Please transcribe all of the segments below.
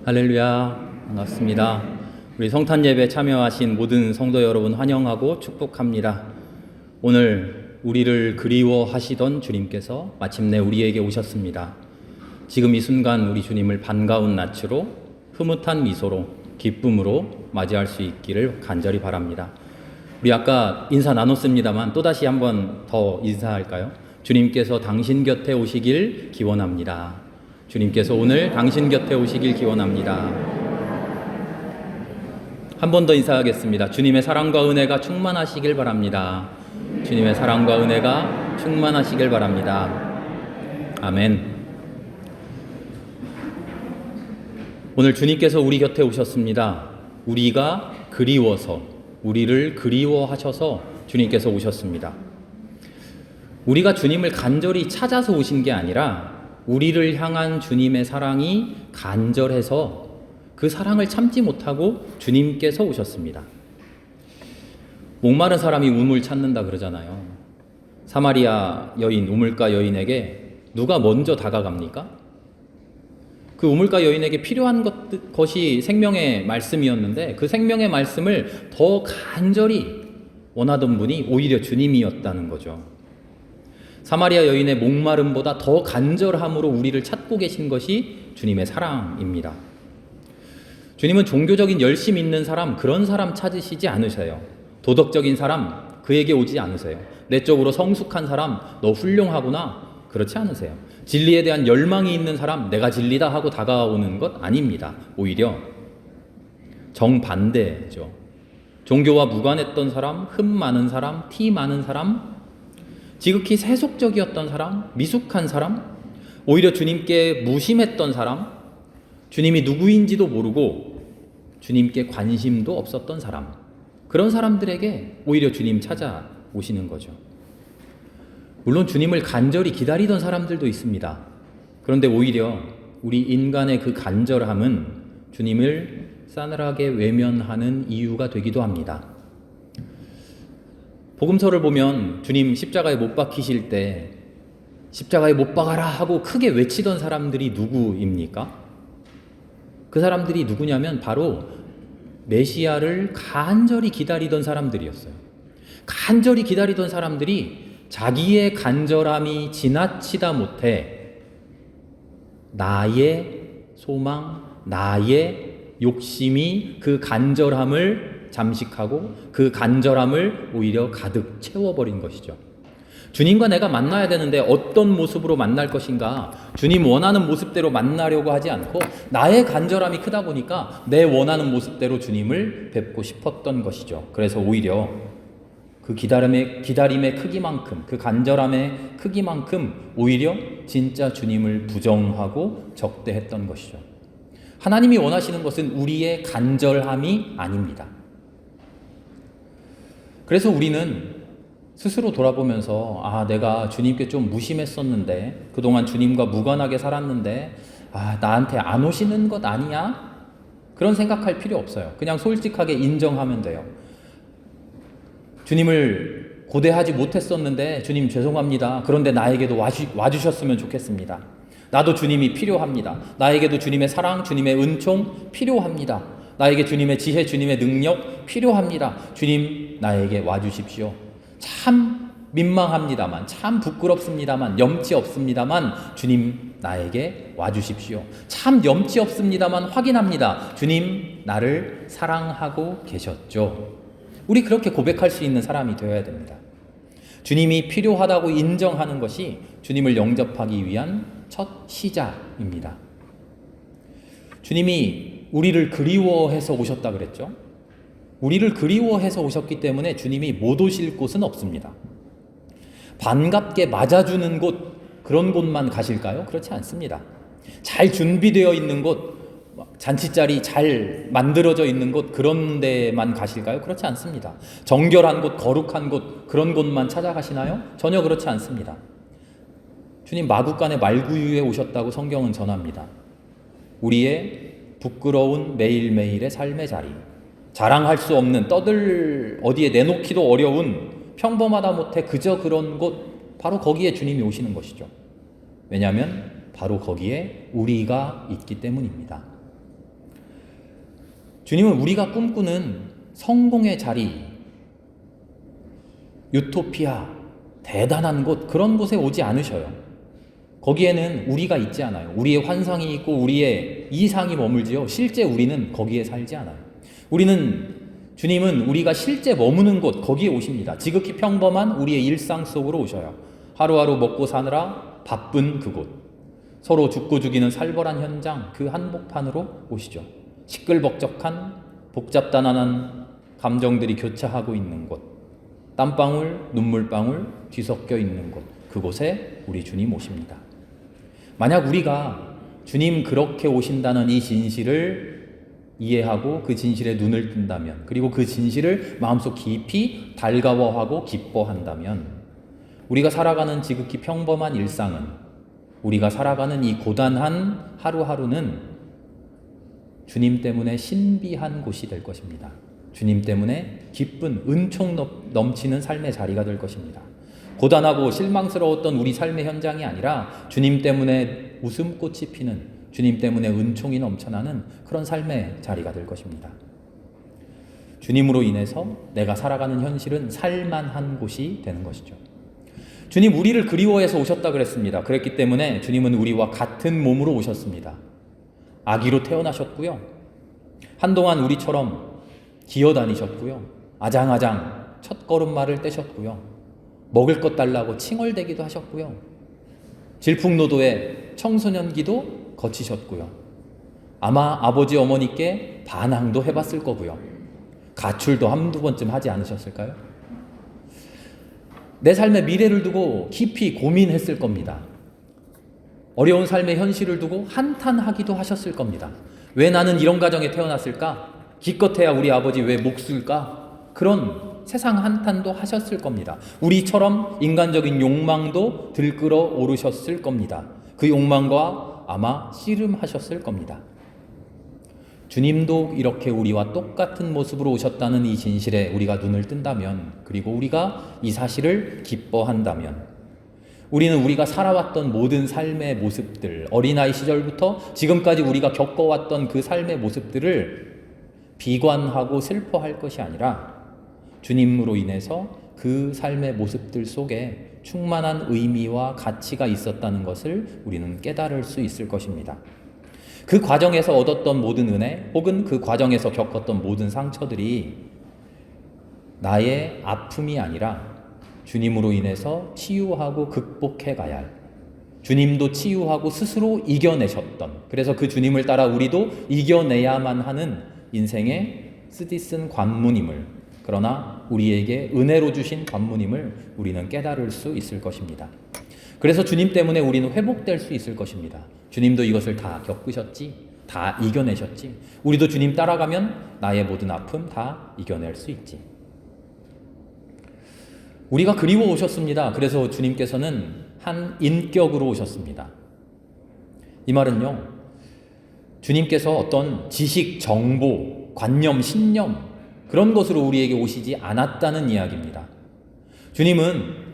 할렐루야, 반갑습니다. 우리 성탄 예배 참여하신 모든 성도 여러분 환영하고 축복합니다. 오늘 우리를 그리워하시던 주님께서 마침내 우리에게 오셨습니다. 지금 이 순간 우리 주님을 반가운 낯으로 흐뭇한 미소로 기쁨으로 맞이할 수 있기를 간절히 바랍니다. 우리 아까 인사 나눴습니다만 또다시 한번 더 인사할까요? 주님께서 당신 곁에 오시길 기원합니다. 주님께서 오늘 당신 곁에 오시길 기원합니다. 한 번 더 인사하겠습니다. 주님의 사랑과 은혜가 충만하시길 바랍니다. 주님의 사랑과 은혜가 충만하시길 바랍니다. 아멘. 오늘 주님께서 우리 곁에 오셨습니다. 우리가 그리워서, 우리를 그리워하셔서 주님께서 오셨습니다. 우리가 주님을 간절히 찾아서 오신 게 아니라 우리를 향한 주님의 사랑이 간절해서 그 사랑을 참지 못하고 주님께서 오셨습니다. 목마른 사람이 우물 찾는다 그러잖아요. 사마리아 여인, 우물가 여인에게 누가 먼저 다가갑니까? 그 우물가 여인에게 필요한 것이 생명의 말씀이었는데 그 생명의 말씀을 더 간절히 원하던 분이 오히려 주님이었다는 거죠. 사마리아 여인의 목마름보다 더 간절함으로 우리를 찾고 계신 것이 주님의 사랑입니다. 주님은 종교적인 열심 있는 사람, 그런 사람 찾으시지 않으세요. 도덕적인 사람, 그에게 오지 않으세요. 내적으로 성숙한 사람, 너 훌륭하구나, 그렇지 않으세요. 진리에 대한 열망이 있는 사람, 내가 진리다 하고 다가오는 것 아닙니다. 오히려 정반대죠. 종교와 무관했던 사람, 흠 많은 사람, 티 많은 사람, 지극히 세속적이었던 사람, 미숙한 사람, 오히려 주님께 무심했던 사람, 주님이 누구인지도 모르고 주님께 관심도 없었던 사람, 그런 사람들에게 오히려 주님 찾아오시는 거죠. 물론 주님을 간절히 기다리던 사람들도 있습니다. 그런데 오히려 우리 인간의 그 간절함은 주님을 싸늘하게 외면하는 이유가 되기도 합니다. 복음서를 보면 주님 십자가에 못 박히실 때 십자가에 못 박아라 하고 크게 외치던 사람들이 누구입니까? 그 사람들이 누구냐면 바로 메시아를 간절히 기다리던 사람들이었어요. 간절히 기다리던 사람들이 자기의 간절함이 지나치다 못해 나의 소망, 나의 욕심이 그 간절함을 잠식하고 그 간절함을 오히려 가득 채워버린 것이죠. 주님과 내가 만나야 되는데 어떤 모습으로 만날 것인가, 주님 원하는 모습대로 만나려고 하지 않고 나의 간절함이 크다 보니까 내 원하는 모습대로 주님을 뵙고 싶었던 것이죠. 그래서 오히려 그 기다림의 크기만큼, 그 간절함의 크기만큼 오히려 진짜 주님을 부정하고 적대했던 것이죠. 하나님이 원하시는 것은 우리의 간절함이 아닙니다. 그래서 우리는 스스로 돌아보면서 내가 주님께 좀 무심했었는데, 그동안 주님과 무관하게 살았는데 나한테 안 오시는 것 아니야? 그런 생각할 필요 없어요. 그냥 솔직하게 인정하면 돼요. 주님을 고대하지 못했었는데 주님 죄송합니다. 그런데 나에게도 와주셨으면 좋겠습니다. 나도 주님이 필요합니다. 나에게도 주님의 사랑, 주님의 은총 필요합니다. 나에게 주님의 지혜, 주님의 능력 필요합니다. 주님 나에게 와주십시오. 참 민망합니다만, 참 부끄럽습니다만, 염치 없습니다만 주님 나에게 와주십시오. 참 염치 없습니다만 확인합니다. 주님 나를 사랑하고 계셨죠. 우리 그렇게 고백할 수 있는 사람이 되어야 됩니다. 주님이 필요하다고 인정하는 것이 주님을 영접하기 위한 첫 시작입니다. 주님이 우리를 그리워해서 오셨다 그랬죠. 우리를 그리워해서 오셨기 때문에 주님이 못 오실 곳은 없습니다. 반갑게 맞아주는 곳, 그런 곳만 가실까요? 그렇지 않습니다. 잘 준비되어 있는 곳, 잔치자리 잘 만들어져 있는 곳, 그런 데만 가실까요? 그렇지 않습니다. 정결한 곳, 거룩한 곳, 그런 곳만 찾아가시나요? 전혀 그렇지 않습니다. 주님 마구간의 말구유에 오셨다고 성경은 전합니다. 우리의 부끄러운 매일매일의 삶의 자리, 자랑할 수 없는, 어디에 내놓기도 어려운, 평범하다 못해 그저 그런 곳, 바로 거기에 주님이 오시는 것이죠. 왜냐하면 바로 거기에 우리가 있기 때문입니다. 주님은 우리가 꿈꾸는 성공의 자리, 유토피아, 대단한 곳, 그런 곳에 오지 않으셔요. 거기에는 우리가 있지 않아요. 우리의 환상이 있고 우리의 이상이 머물지요. 실제 우리는 거기에 살지 않아요. 주님은 우리가 실제 머무는 곳, 거기에 오십니다. 지극히 평범한 우리의 일상 속으로 오셔요. 하루하루 먹고 사느라 바쁜 그곳, 서로 죽고 죽이는 살벌한 현장, 그 한복판으로 오시죠. 시끌벅적한 복잡다난한 감정들이 교차하고 있는 곳, 땀방울, 눈물방울 뒤섞여 있는 곳, 그곳에 우리 주님 오십니다. 만약 우리가 주님 그렇게 오신다는 이 진실을 이해하고 그 진실에 눈을 뜬다면, 그리고 그 진실을 마음속 깊이 달가워하고 기뻐한다면, 우리가 살아가는 지극히 평범한 일상은, 우리가 살아가는 이 고단한 하루하루는 주님 때문에 신비한 곳이 될 것입니다. 주님 때문에 기쁜 은총 넘치는 삶의 자리가 될 것입니다. 고단하고 실망스러웠던 우리 삶의 현장이 아니라 주님 때문에 웃음꽃이 피는, 주님 때문에 은총이 넘쳐나는 그런 삶의 자리가 될 것입니다. 주님으로 인해서 내가 살아가는 현실은 살만한 곳이 되는 것이죠. 주님 우리를 그리워해서 오셨다 그랬습니다. 그랬기 때문에 주님은 우리와 같은 몸으로 오셨습니다. 아기로 태어나셨고요. 한동안 우리처럼 기어다니셨고요. 아장아장 첫걸음말을 떼셨고요. 먹을 것 달라고 칭얼대기도 하셨고요. 질풍노도의 청소년기도 거치셨고요. 아마 아버지 어머니께 반항도 해봤을 거고요. 가출도 한두 번쯤 하지 않으셨을까요? 내 삶의 미래를 두고 깊이 고민했을 겁니다. 어려운 삶의 현실을 두고 한탄하기도 하셨을 겁니다. 왜 나는 이런 가정에 태어났을까? 기껏해야 우리 아버지 왜 목수일까? 그런 세상 한탄도 하셨을 겁니다. 우리처럼 인간적인 욕망도 들끓어 오르셨을 겁니다. 그 욕망과 아마 씨름하셨을 겁니다. 주님도 이렇게 우리와 똑같은 모습으로 오셨다는 이 진실에 우리가 눈을 뜬다면, 그리고 우리가 이 사실을 기뻐한다면, 우리는 우리가 살아왔던 모든 삶의 모습들, 어린아이 시절부터 지금까지 우리가 겪어왔던 그 삶의 모습들을 비관하고 슬퍼할 것이 아니라 주님으로 인해서 그 삶의 모습들 속에 충만한 의미와 가치가 있었다는 것을 우리는 깨달을 수 있을 것입니다. 그 과정에서 얻었던 모든 은혜, 혹은 그 과정에서 겪었던 모든 상처들이 나의 아픔이 아니라 주님으로 인해서 치유하고 극복해 가야 할, 주님도 치유하고 스스로 이겨내셨던, 그래서 그 주님을 따라 우리도 이겨내야만 하는 인생의 쓰디쓴 관문임을, 그러나 우리에게 은혜로 주신 관문임을 우리는 깨달을 수 있을 것입니다. 그래서 주님 때문에 우리는 회복될 수 있을 것입니다. 주님도 이것을 다 겪으셨지, 다 이겨내셨지, 우리도 주님 따라가면 나의 모든 아픔 다 이겨낼 수 있지. 우리가 그리워 오셨습니다. 그래서 주님께서는 한 인격으로 오셨습니다. 이 말은요, 주님께서 어떤 지식, 정보, 관념, 신념, 그런 것으로 우리에게 오시지 않았다는 이야기입니다. 주님은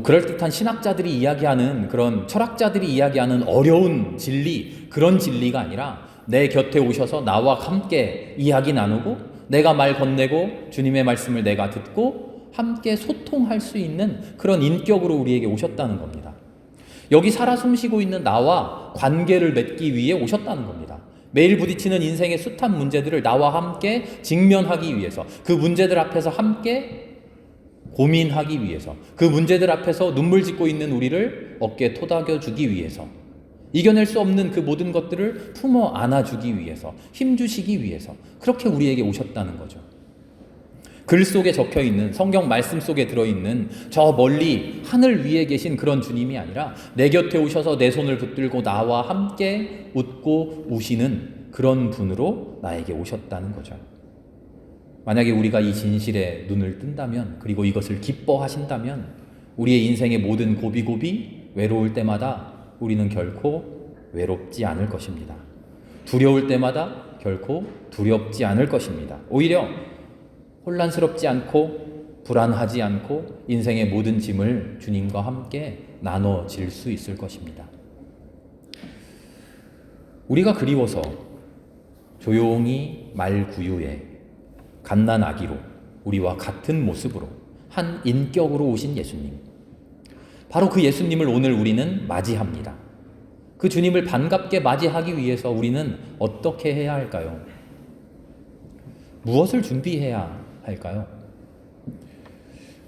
그럴듯한 신학자들이 이야기하는, 그런 철학자들이 이야기하는 어려운 진리, 그런 진리가 아니라 내 곁에 오셔서 나와 함께 이야기 나누고, 내가 말 건네고 주님의 말씀을 내가 듣고 함께 소통할 수 있는 그런 인격으로 우리에게 오셨다는 겁니다. 여기 살아 숨쉬고 있는 나와 관계를 맺기 위해 오셨다는 겁니다. 매일 부딪히는 인생의 숱한 문제들을 나와 함께 직면하기 위해서, 그 문제들 앞에서 함께 고민하기 위해서, 그 문제들 앞에서 눈물 짓고 있는 우리를 어깨에 토닥여주기 위해서, 이겨낼 수 없는 그 모든 것들을 품어 안아주기 위해서, 힘주시기 위해서 그렇게 우리에게 오셨다는 거죠. 글 속에 적혀있는, 성경 말씀 속에 들어있는 저 멀리 하늘 위에 계신 그런 주님이 아니라 내 곁에 오셔서 내 손을 붙들고 나와 함께 웃고 우시는 그런 분으로 나에게 오셨다는 거죠. 만약에 우리가 이 진실에 눈을 뜬다면, 그리고 이것을 기뻐하신다면, 우리의 인생의 모든 고비고비, 외로울 때마다 우리는 결코 외롭지 않을 것입니다. 두려울 때마다 결코 두렵지 않을 것입니다. 오히려 혼란스럽지 않고 불안하지 않고 인생의 모든 짐을 주님과 함께 나눠질 수 있을 것입니다. 우리가 그리워서 조용히 말구유에 갓난아기로 우리와 같은 모습으로 한 인격으로 오신 예수님. 바로 그 예수님을 오늘 우리는 맞이합니다. 그 주님을 반갑게 맞이하기 위해서 우리는 어떻게 해야 할까요? 무엇을 준비해야 할까요?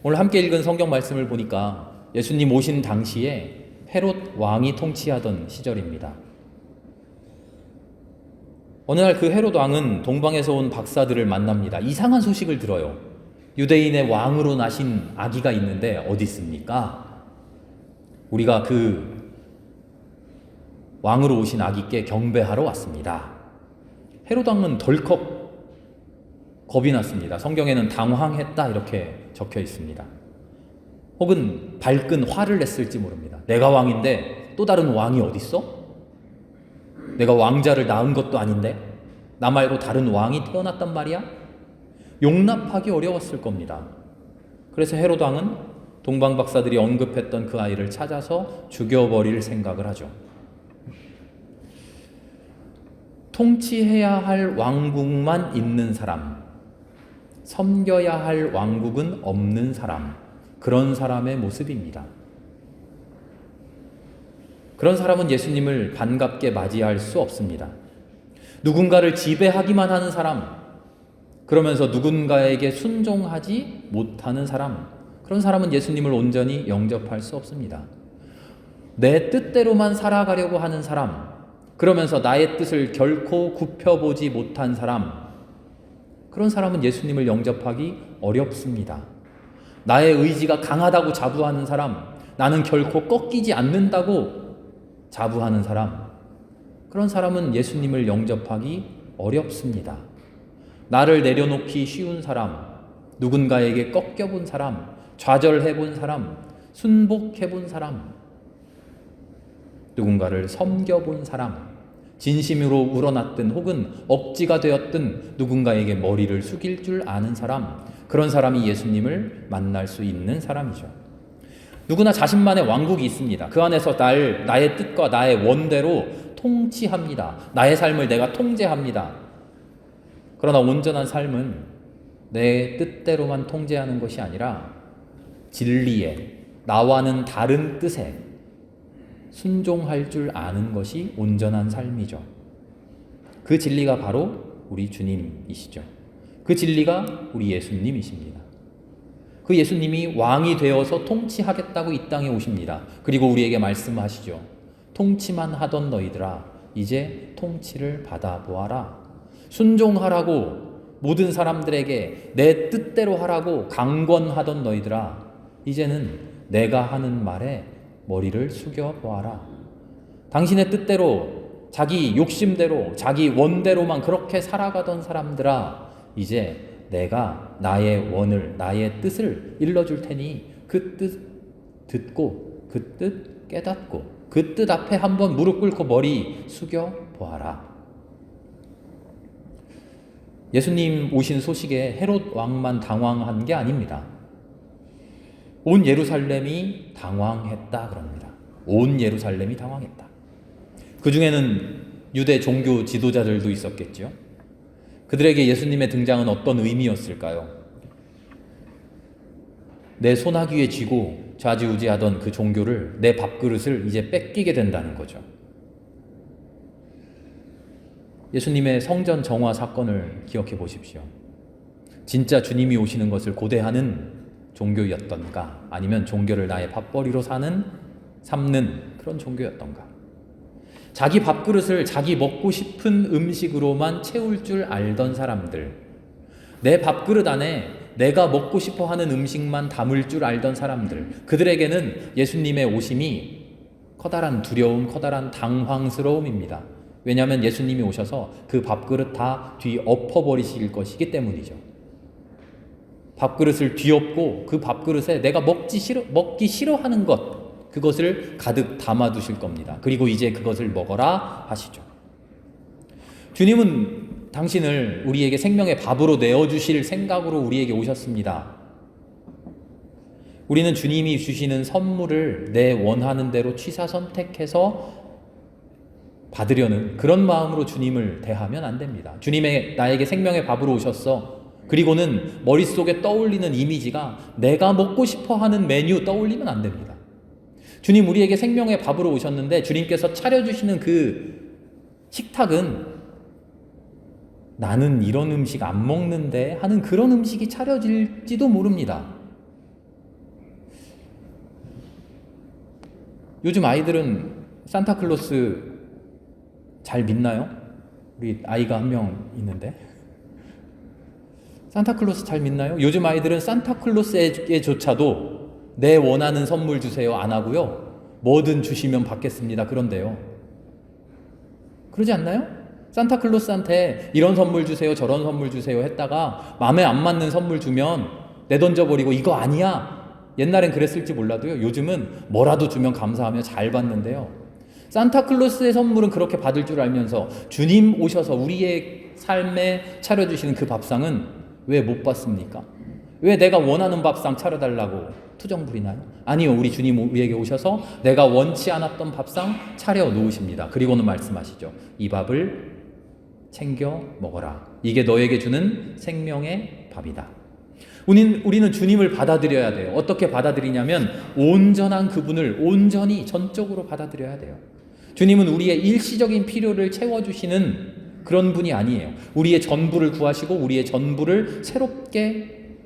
오늘 함께 읽은 성경 말씀을 보니까 예수님 오신 당시에 헤롯 왕이 통치하던 시절입니다. 어느 날 그 헤롯 왕은 동방에서 온 박사들을 만납니다. 이상한 소식을 들어요. 유대인의 왕으로 나신 아기가 있는데 어디 있습니까? 우리가 그 왕으로 오신 아기께 경배하러 왔습니다. 헤롯 왕은 덜컥 겁이 났습니다. 성경에는 당황했다 이렇게 적혀 있습니다. 혹은 발끈 화를 냈을지 모릅니다. 내가 왕인데 또 다른 왕이 어디 있어? 내가 왕자를 낳은 것도 아닌데 나 말고 다른 왕이 태어났단 말이야? 용납하기 어려웠을 겁니다. 그래서 헤롯 왕은 동방 박사들이 언급했던 그 아이를 찾아서 죽여버릴 생각을 하죠. 통치해야 할 왕국만 있는 사람, 섬겨야 할 왕국은 없는 사람, 그런 사람의 모습입니다. 그런 사람은 예수님을 반갑게 맞이할 수 없습니다. 누군가를 지배하기만 하는 사람, 그러면서 누군가에게 순종하지 못하는 사람, 그런 사람은 예수님을 온전히 영접할 수 없습니다. 내 뜻대로만 살아가려고 하는 사람, 그러면서 나의 뜻을 결코 굽혀보지 못한 사람, 그런 사람은 예수님을 영접하기 어렵습니다. 나의 의지가 강하다고 자부하는 사람, 나는 결코 꺾이지 않는다고 자부하는 사람, 그런 사람은 예수님을 영접하기 어렵습니다. 나를 내려놓기 쉬운 사람, 누군가에게 꺾여본 사람, 좌절해본 사람, 순복해본 사람, 누군가를 섬겨본 사람, 진심으로 우러났든 혹은 억지가 되었든 누군가에게 머리를 숙일 줄 아는 사람, 그런 사람이 예수님을 만날 수 있는 사람이죠. 누구나 자신만의 왕국이 있습니다. 그 안에서 나의 뜻과 나의 원대로 통치합니다. 나의 삶을 내가 통제합니다. 그러나 온전한 삶은 내 뜻대로만 통제하는 것이 아니라 진리에, 나와는 다른 뜻에 순종할 줄 아는 것이 온전한 삶이죠. 그 진리가 바로 우리 주님이시죠. 그 진리가 우리 예수님이십니다. 그 예수님이 왕이 되어서 통치하겠다고 이 땅에 오십니다. 그리고 우리에게 말씀하시죠. 통치만 하던 너희들아 이제 통치를 받아보아라. 순종하라고 모든 사람들에게 내 뜻대로 하라고 강권하던 너희들아 이제는 내가 하는 말에 머리를 숙여보아라. 당신의 뜻대로 자기 욕심대로 자기 원대로만 그렇게 살아가던 사람들아 이제 내가 나의 원을 나의 뜻을 일러줄 테니 그 뜻 듣고 그 뜻 깨닫고 그 뜻 앞에 한번 무릎 꿇고 머리 숙여 보아라. 예수님 오신 소식에 헤롯 왕만 당황한 게 아닙니다. 온 예루살렘이 당황했다 그럽니다. 온 예루살렘이 당황했다. 그 중에는 유대 종교 지도자들도 있었겠죠. 그들에게 예수님의 등장은 어떤 의미였을까요? 내 소나귀에 쥐고 좌지우지하던 그 종교를 내 밥그릇을 이제 뺏기게 된다는 거죠. 예수님의 성전 정화 사건을 기억해 보십시오. 진짜 주님이 오시는 것을 고대하는 종교였던가 아니면 종교를 나의 밥벌이로 삼는 그런 종교였던가. 자기 밥그릇을 자기 먹고 싶은 음식으로만 채울 줄 알던 사람들, 내 밥그릇 안에 내가 먹고 싶어 하는 음식만 담을 줄 알던 사람들, 그들에게는 예수님의 오심이 커다란 두려움, 커다란 당황스러움입니다. 왜냐하면 예수님이 오셔서 그 밥그릇 다 뒤엎어버리실 것이기 때문이죠. 밥그릇을 뒤엎고 그 밥그릇에 내가 먹기 싫어하는 것, 그것을 가득 담아두실 겁니다. 그리고 이제 그것을 먹어라 하시죠. 주님은 당신을 우리에게 생명의 밥으로 내어주실 생각으로 우리에게 오셨습니다. 우리는 주님이 주시는 선물을 내 원하는 대로 취사 선택해서 받으려는 그런 마음으로 주님을 대하면 안 됩니다. 주님의 나에게 생명의 밥으로 오셨어. 그리고는 머릿속에 떠올리는 이미지가 내가 먹고 싶어 하는 메뉴 떠올리면 안 됩니다. 주님 우리에게 생명의 밥으로 오셨는데 주님께서 차려주시는 그 식탁은 나는 이런 음식 안 먹는데 하는 그런 음식이 차려질지도 모릅니다. 요즘 아이들은 산타클로스 잘 믿나요? 우리 아이가 한 명 있는데 산타클로스 잘 믿나요? 요즘 아이들은 산타클로스에게조차도 내 원하는 선물 주세요 안 하고요. 뭐든 주시면 받겠습니다 그런데요. 그러지 않나요? 산타클로스한테 이런 선물 주세요 저런 선물 주세요 했다가 마음에 안 맞는 선물 주면 내던져버리고 이거 아니야. 옛날엔 그랬을지 몰라도요. 요즘은 뭐라도 주면 감사하며 잘 받는데요. 산타클로스의 선물은 그렇게 받을 줄 알면서 주님 오셔서 우리의 삶에 차려주시는 그 밥상은 왜 못 받습니까? 왜 내가 원하는 밥상 차려달라고 투정 부리나요? 아니요. 우리 주님 우리에게 오셔서 내가 원치 않았던 밥상 차려놓으십니다. 그리고는 말씀하시죠. 이 밥을 챙겨 먹어라. 이게 너에게 주는 생명의 밥이다. 우리는 주님을 받아들여야 돼요. 어떻게 받아들이냐면 온전한 그분을 온전히 전적으로 받아들여야 돼요. 주님은 우리의 일시적인 필요를 채워주시는 그런 분이 아니에요. 우리의 전부를 구하시고 우리의 전부를 새롭게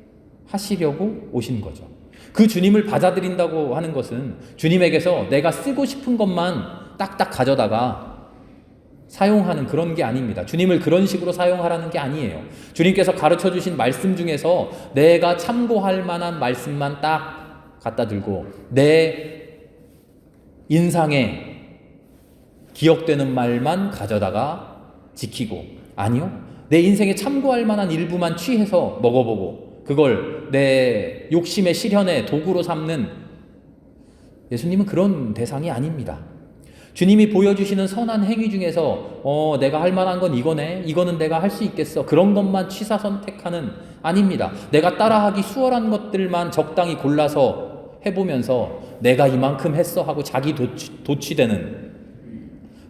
하시려고 오신 거죠. 그 주님을 받아들인다고 하는 것은 주님에게서 내가 쓰고 싶은 것만 딱딱 가져다가 사용하는 그런 게 아닙니다. 주님을 그런 식으로 사용하라는 게 아니에요. 주님께서 가르쳐 주신 말씀 중에서 내가 참고할 만한 말씀만 딱 갖다 들고 내 인상에 기억되는 말만 가져다가 지키고, 아니요, 내 인생에 참고할 만한 일부만 취해서 먹어보고 그걸 내 욕심의 실현의 도구로 삼는 예수님은 그런 대상이 아닙니다. 주님이 보여주시는 선한 행위 중에서 내가 할 만한 건 이거네, 이거는 내가 할 수 있겠어, 그런 것만 취사 선택하는 아닙니다. 내가 따라하기 수월한 것들만 적당히 골라서 해보면서 내가 이만큼 했어 하고 자기 도취되는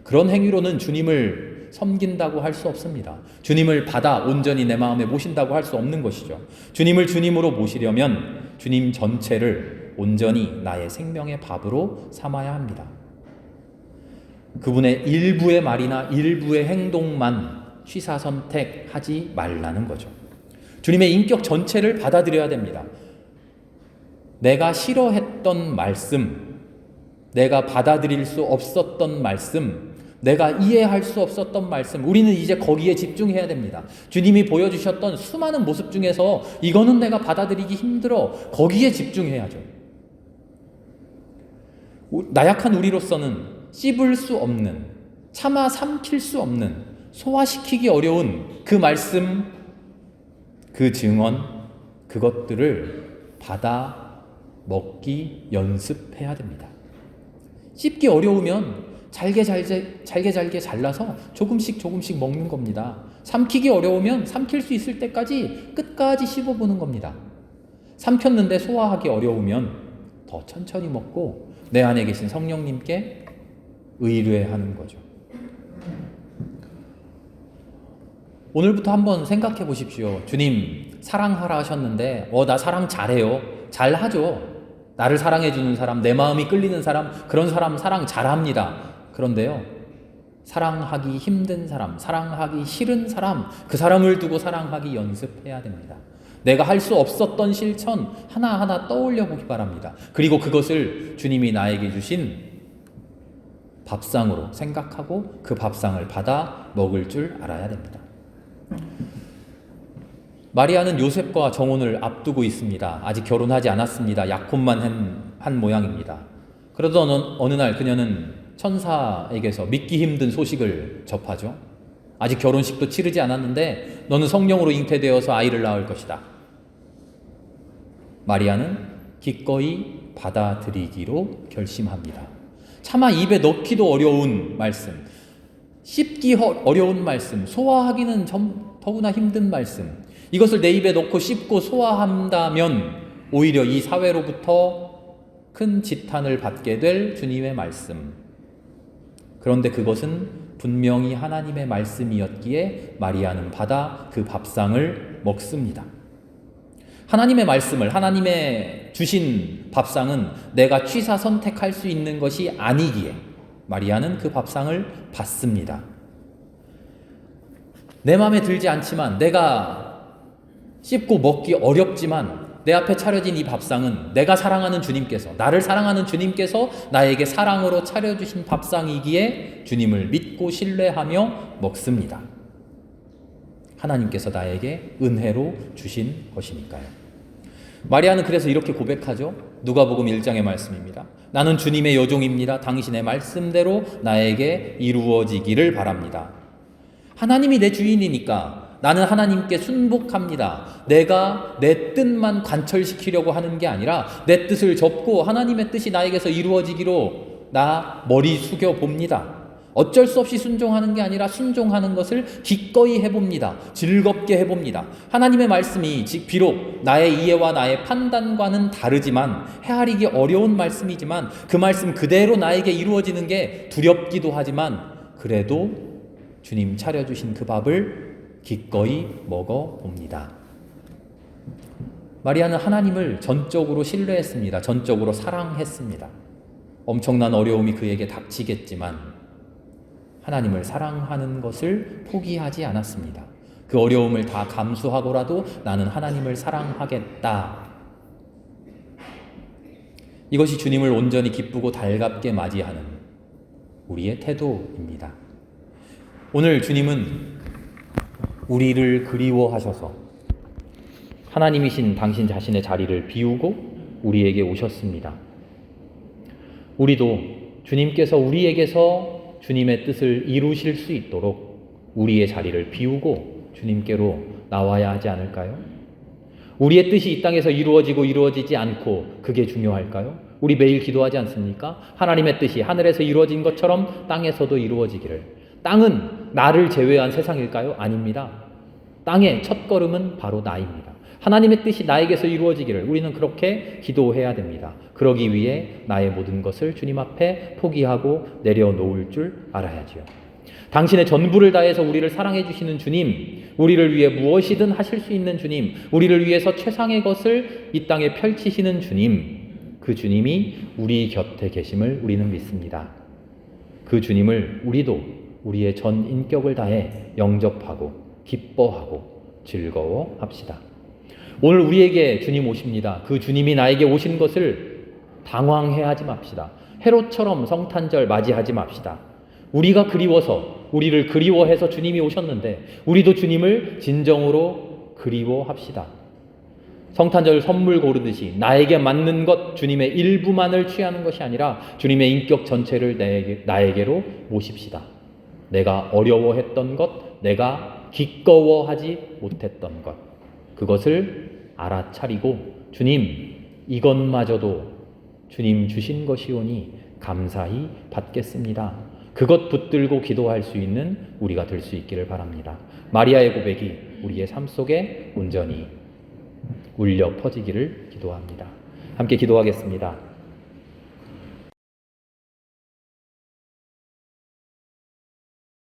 그런 행위로는 주님을 섬긴다고 할 수 없습니다. 주님을 받아 온전히 내 마음에 모신다고 할 수 없는 것이죠. 주님을 주님으로 모시려면 주님 전체를 온전히 나의 생명의 밥으로 삼아야 합니다. 그분의 일부의 말이나 일부의 행동만 취사 선택하지 말라는 거죠. 주님의 인격 전체를 받아들여야 됩니다. 내가 싫어했던 말씀, 내가 받아들일 수 없었던 말씀, 내가 이해할 수 없었던 말씀, 우리는 이제 거기에 집중해야 됩니다. 주님이 보여주셨던 수많은 모습 중에서 이거는 내가 받아들이기 힘들어, 거기에 집중해야죠. 나약한 우리로서는 씹을 수 없는, 차마 삼킬 수 없는, 소화시키기 어려운 그 말씀, 그 증언, 그것들을 받아 먹기 연습해야 됩니다. 씹기 어려우면 잘게 잘라서 조금씩 먹는 겁니다. 삼키기 어려우면 삼킬 수 있을 때까지 끝까지 씹어보는 겁니다. 삼켰는데 소화하기 어려우면 더 천천히 먹고 내 안에 계신 성령님께 의뢰하는 거죠. 오늘부터 한번 생각해 보십시오. 주님 사랑하라 하셨는데 나 사랑 잘해요. 잘하죠. 나를 사랑해 주는 사람, 내 마음이 끌리는 사람, 그런 사람 사랑 잘합니다. 그런데요, 사랑하기 힘든 사람, 사랑하기 싫은 사람, 그 사람을 두고 사랑하기 연습해야 됩니다. 내가 할 수 없었던 실천 하나하나 떠올려 보기 바랍니다. 그리고 그것을 주님이 나에게 주신 밥상으로 생각하고 그 밥상을 받아 먹을 줄 알아야 됩니다. 마리아는 요셉과 정혼을 앞두고 있습니다. 아직 결혼하지 않았습니다. 약혼만 한 모양입니다. 그러던 어느 날 그녀는 천사에게서 믿기 힘든 소식을 접하죠. 아직 결혼식도 치르지 않았는데 너는 성령으로 잉태되어서 아이를 낳을 것이다. 마리아는 기꺼이 받아들이기로 결심합니다. 차마 입에 넣기도 어려운 말씀, 씹기 어려운 말씀, 소화하기는 더구나 힘든 말씀, 이것을 내 입에 넣고 씹고 소화한다면 오히려 이 사회로부터 큰 지탄을 받게 될 주님의 말씀. 그런데 그것은 분명히 하나님의 말씀이었기에 마리아는 받아 그 밥상을 먹습니다. 하나님의 말씀을, 하나님의 주신 밥상은 내가 취사 선택할 수 있는 것이 아니기에 마리아는 그 밥상을 받습니다. 내 마음에 들지 않지만, 내가 씹고 먹기 어렵지만 내 앞에 차려진 이 밥상은 내가 사랑하는 주님께서, 나를 사랑하는 주님께서 나에게 사랑으로 차려주신 밥상이기에 주님을 믿고 신뢰하며 먹습니다. 하나님께서 나에게 은혜로 주신 것이니까요. 마리아는 그래서 이렇게 고백하죠. 누가복음 1장의 말씀입니다. 나는 주님의 여종입니다. 당신의 말씀대로 나에게 이루어지기를 바랍니다. 하나님이 내 주인이니까 나는 하나님께 순복합니다. 내가 내 뜻만 관철시키려고 하는 게 아니라 내 뜻을 접고 하나님의 뜻이 나에게서 이루어지기로 나 머리 숙여 봅니다. 어쩔 수 없이 순종하는 게 아니라 순종하는 것을 기꺼이 해봅니다. 즐겁게 해봅니다. 하나님의 말씀이 비록 나의 이해와 나의 판단과는 다르지만, 헤아리기 어려운 말씀이지만 그 말씀 그대로 나에게 이루어지는 게 두렵기도 하지만 그래도 주님 차려주신 그 밥을 기꺼이 먹어봅니다. 마리아는 하나님을 전적으로 신뢰했습니다. 전적으로 사랑했습니다. 엄청난 어려움이 그에게 닥치겠지만 하나님을 사랑하는 것을 포기하지 않았습니다. 그 어려움을 다 감수하고라도 나는 하나님을 사랑하겠다. 이것이 주님을 온전히 기쁘고 달갑게 맞이하는 우리의 태도입니다. 오늘 주님은 우리를 그리워하셔서 하나님이신 당신 자신의 자리를 비우고 우리에게 오셨습니다. 우리도 주님께서 우리에게서 주님의 뜻을 이루실 수 있도록 우리의 자리를 비우고 주님께로 나와야 하지 않을까요? 우리의 뜻이 이 땅에서 이루어지고 이루어지지 않고 그게 중요할까요? 우리 매일 기도하지 않습니까? 하나님의 뜻이 하늘에서 이루어진 것처럼 땅에서도 이루어지기를. 땅은 나를 제외한 세상일까요? 아닙니다. 땅의 첫걸음은 바로 나입니다. 하나님의 뜻이 나에게서 이루어지기를 우리는 그렇게 기도해야 됩니다. 그러기 위해 나의 모든 것을 주님 앞에 포기하고 내려놓을 줄 알아야지요. 당신의 전부를 다해서 우리를 사랑해 주시는 주님, 우리를 위해 무엇이든 하실 수 있는 주님, 우리를 위해서 최상의 것을 이 땅에 펼치시는 주님, 그 주님이 우리 곁에 계심을 우리는 믿습니다. 그 주님을 우리도 우리의 전 인격을 다해 영접하고 기뻐하고 즐거워합시다. 오늘 우리에게 주님 오십니다. 그 주님이 나에게 오신 것을 당황해하지 맙시다. 헤롯처럼 성탄절 맞이하지 맙시다. 우리가 그리워서, 우리를 그리워해서 주님이 오셨는데 우리도 주님을 진정으로 그리워합시다. 성탄절 선물 고르듯이 나에게 맞는 것 주님의 일부만을 취하는 것이 아니라 주님의 인격 전체를 나에게로 모십시다. 내가 어려워했던 것, 내가 기꺼워하지 못했던 것, 그것을 알아차리고 주님, 이것마저도 주님 주신 것이오니 감사히 받겠습니다. 그것 붙들고 기도할 수 있는 우리가 될 수 있기를 바랍니다. 마리아의 고백이 우리의 삶 속에 온전히 울려 퍼지기를 기도합니다. 함께 기도하겠습니다.